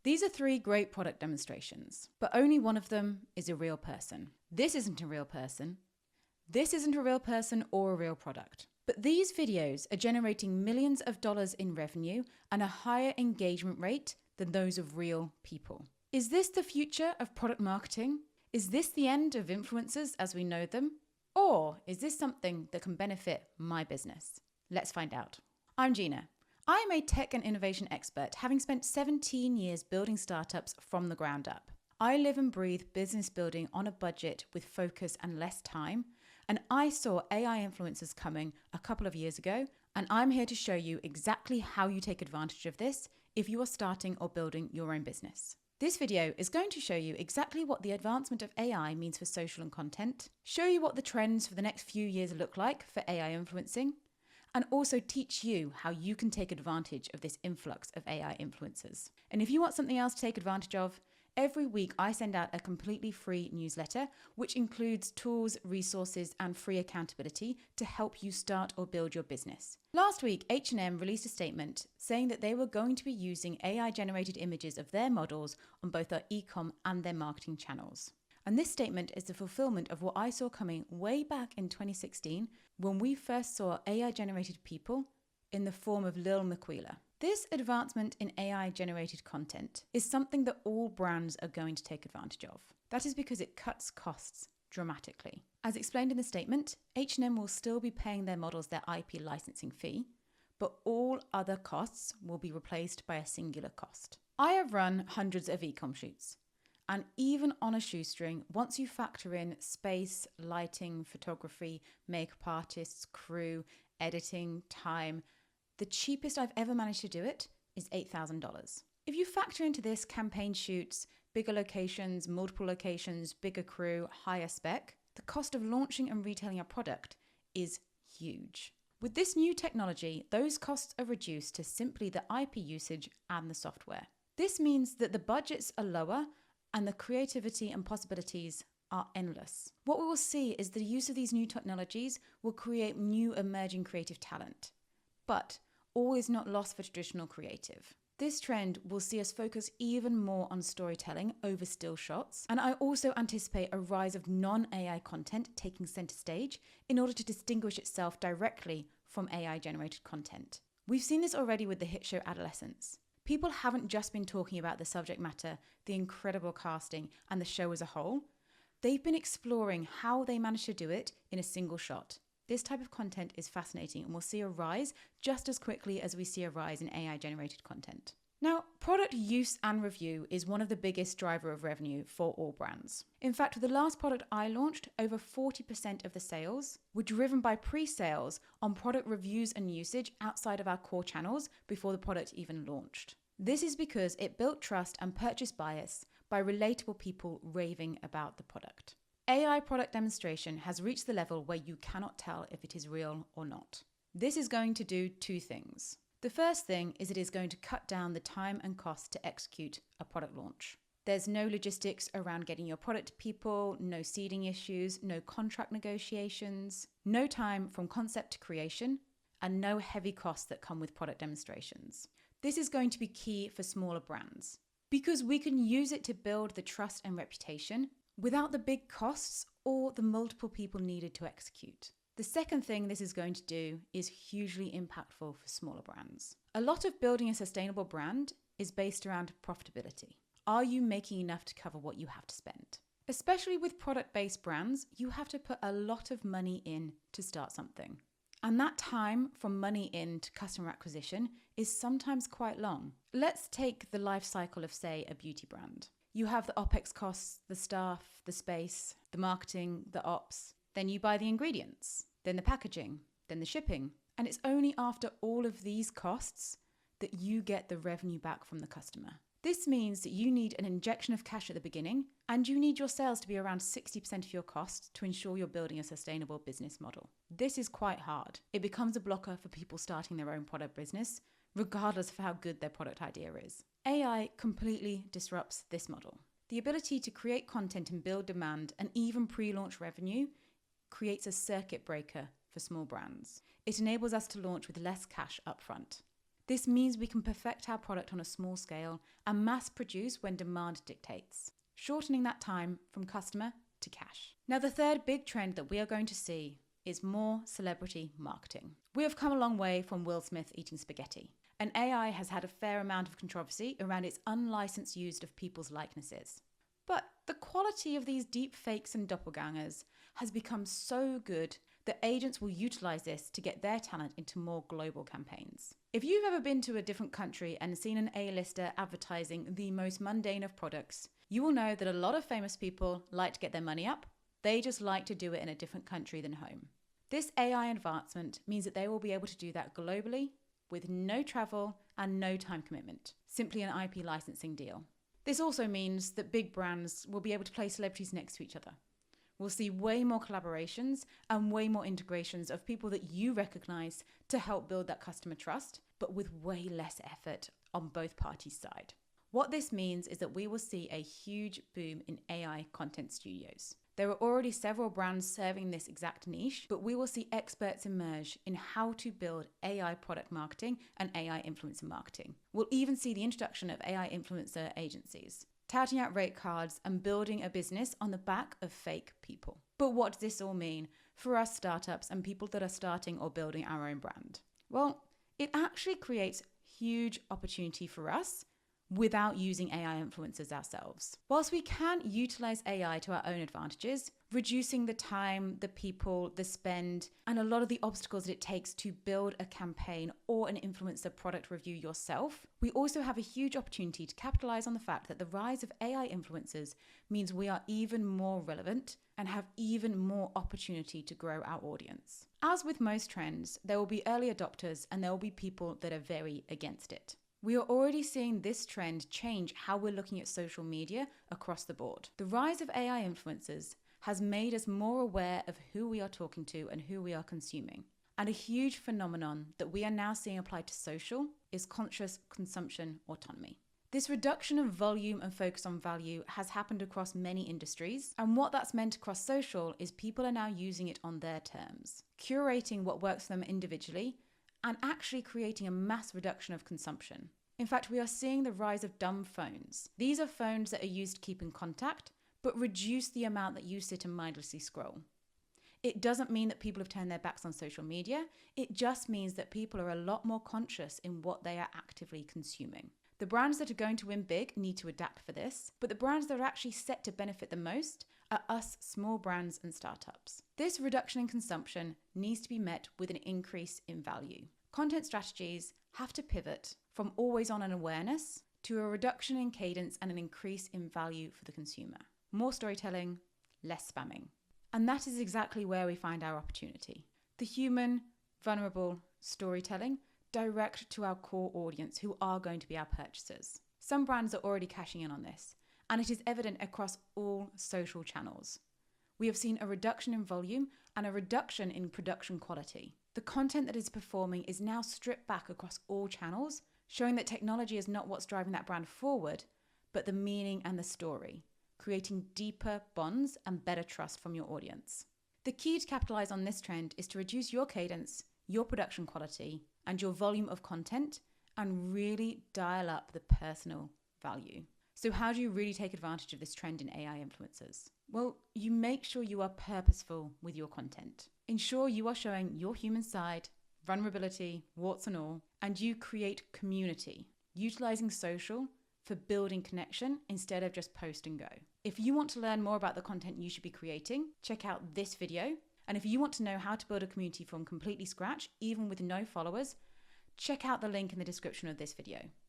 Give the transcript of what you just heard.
These are 3 great product demonstrations, but only one of them is a real person. This isn't a real person. This isn't a real person or a real product. But these videos are generating millions of dollars in revenue and a higher engagement rate than those of real people. Is this the future of product marketing? Is this the end of influencers as we know them? Or is this something that can benefit my business? Let's find out. I'm Gina. I'm a tech and innovation expert, having spent 17 years building startups from the ground up. I live and breathe business building on a budget with focus and less time. And I saw AI influencers coming a couple of years ago, and I'm here to show you exactly how you take advantage of this if you are starting or building your own business. This video is going to show you exactly what the advancement of AI means for social and content, show you what the trends for the next few years look like for AI influencing, and also teach you how you can take advantage of this influx of AI influencers. And if you want something else to take advantage of, every week I send out a completely free newsletter, which includes tools, resources, and free accountability to help you start or build your business. Last week, H&M released a statement saying that they were going to be using AI-generated images of their models on both their e-com and their marketing channels. And this statement is the fulfillment of what I saw coming way back in 2016 when we first saw AI-generated people in the form of Lil Miquela. This advancement in AI-generated content is something that all brands are going to take advantage of. That is because it cuts costs dramatically. As explained in the statement, H&M will still be paying their models their IP licensing fee, but all other costs will be replaced by a singular cost. I have run hundreds of e-com shoots. And even on a shoestring, once you factor in space, lighting, photography, makeup artists, crew, editing, time, the cheapest I've ever managed to do it is $8,000. If you factor into this campaign shoots, bigger locations, multiple locations, bigger crew, higher spec, the cost of launching and retailing a product is huge. With this new technology, those costs are reduced to simply the IP usage and the software. This means that the budgets are lower and the creativity and possibilities are endless. What we will see is the use of these new technologies will create new emerging creative talent. But all is not lost for traditional creative. This trend will see us focus even more on storytelling over still shots, and I also anticipate a rise of non-AI content taking center stage in order to distinguish itself directly from AI-generated content. We've seen this already with the hit show Adolescence. People haven't just been talking about the subject matter, the incredible casting, and the show as a whole. They've been exploring how they managed to do it in a single shot. This type of content is fascinating and we'll see a rise just as quickly as we see a rise in AI-generated content. Now, product use and review is one of the biggest driver of revenue for all brands. In fact, with the last product I launched, over 40% of the sales were driven by pre-sales on product reviews and usage outside of our core channels before the product even launched. This is because it built trust and purchase bias by relatable people raving about the product. AI product demonstration has reached the level where you cannot tell if it is real or not. This is going to do 2 things. The first thing is it is going to cut down the time and cost to execute a product launch. There's no logistics around getting your product to people, no seeding issues, no contract negotiations, no time from concept to creation, and no heavy costs that come with product demonstrations. This is going to be key for smaller brands because we can use it to build the trust and reputation without the big costs or the multiple people needed to execute. The second thing this is going to do is hugely impactful for smaller brands. A lot of building a sustainable brand is based around profitability. Are you making enough to cover what you have to spend? Especially with product-based brands, you have to put a lot of money in to start something. And that time from money in to customer acquisition is sometimes quite long. Let's take the life cycle of, say, a beauty brand. You have the OPEX costs, the staff, the space, the marketing, the ops. Then you buy the ingredients, then the packaging, then the shipping. And it's only after all of these costs that you get the revenue back from the customer. This means that you need an injection of cash at the beginning, and you need your sales to be around 60% of your costs to ensure you're building a sustainable business model. This is quite hard. It becomes a blocker for people starting their own product business, regardless of how good their product idea is. AI completely disrupts this model. The ability to create content and build demand and even pre-launch revenue creates a circuit breaker for small brands. It enables us to launch with less cash upfront. This means we can perfect our product on a small scale and mass produce when demand dictates, shortening that time from customer to cash. Now, the third big trend that we are going to see is more celebrity marketing. We have come a long way from Will Smith eating spaghetti, and AI has had a fair amount of controversy around its unlicensed use of people's likenesses. But the quality of these deep fakes and doppelgangers has become so good that agents will utilize this to get their talent into more global campaigns. If you've ever been to a different country and seen an A-lister advertising the most mundane of products, you will know that a lot of famous people like to get their money up. They just like to do it in a different country than home. This AI advancement means that they will be able to do that globally with no travel and no time commitment, simply an IP licensing deal. This also means that big brands will be able to place celebrities next to each other. We'll see way more collaborations and way more integrations of people that you recognize to help build that customer trust, but with way less effort on both parties' side. What this means is that we will see a huge boom in AI content studios. There are already several brands serving this exact niche, but we will see experts emerge in how to build AI product marketing and AI influencer marketing. We'll even see the introduction of AI influencer agencies, touting out rate cards and building a business on the back of fake people. But what does this all mean for us startups and people that are starting or building our own brand? Well, it actually creates huge opportunity for us without using AI influencers ourselves. Whilst we can utilize AI to our own advantages, reducing the time, the people, the spend, and a lot of the obstacles that it takes to build a campaign or an influencer product review yourself, we also have a huge opportunity to capitalize on the fact that the rise of AI influencers means we are even more relevant and have even more opportunity to grow our audience. As with most trends, there will be early adopters and there will be people that are very against it. We are already seeing this trend change how we're looking at social media across the board. The rise of AI influencers has made us more aware of who we are talking to and who we are consuming. And a huge phenomenon that we are now seeing applied to social is conscious consumption autonomy. This reduction of volume and focus on value has happened across many industries, and what that's meant across social is people are now using it on their terms, curating what works for them individually and actually creating a mass reduction of consumption. In fact, we are seeing the rise of dumb phones. These are phones that are used to keep in contact, but reduce the amount that you sit and mindlessly scroll. It doesn't mean that people have turned their backs on social media. It just means that people are a lot more conscious in what they are actively consuming. The brands that are going to win big need to adapt for this, but the brands that are actually set to benefit the most are us small brands and startups. This reduction in consumption needs to be met with an increase in value. Content strategies have to pivot from always on an awareness to a reduction in cadence and an increase in value for the consumer. More storytelling, less spamming. And that is exactly where we find our opportunity. The human, vulnerable storytelling direct to our core audience who are going to be our purchasers. Some brands are already cashing in on this, and it is evident across all social channels. We have seen a reduction in volume and a reduction in production quality. The content that is performing is now stripped back across all channels, showing that technology is not what's driving that brand forward, but the meaning and the story, creating deeper bonds and better trust from your audience. The key to capitalize on this trend is to reduce your cadence, your production quality, and your volume of content, and really dial up the personal value. So how do you really take advantage of this trend in AI influencers? Well, you make sure you are purposeful with your content. Ensure you are showing your human side, vulnerability, warts and all, and you create community, utilizing social for building connection instead of just post and go. If you want to learn more about the content you should be creating, check out this video. And if you want to know how to build a community from completely scratch, even with no followers, check out the link in the description of this video.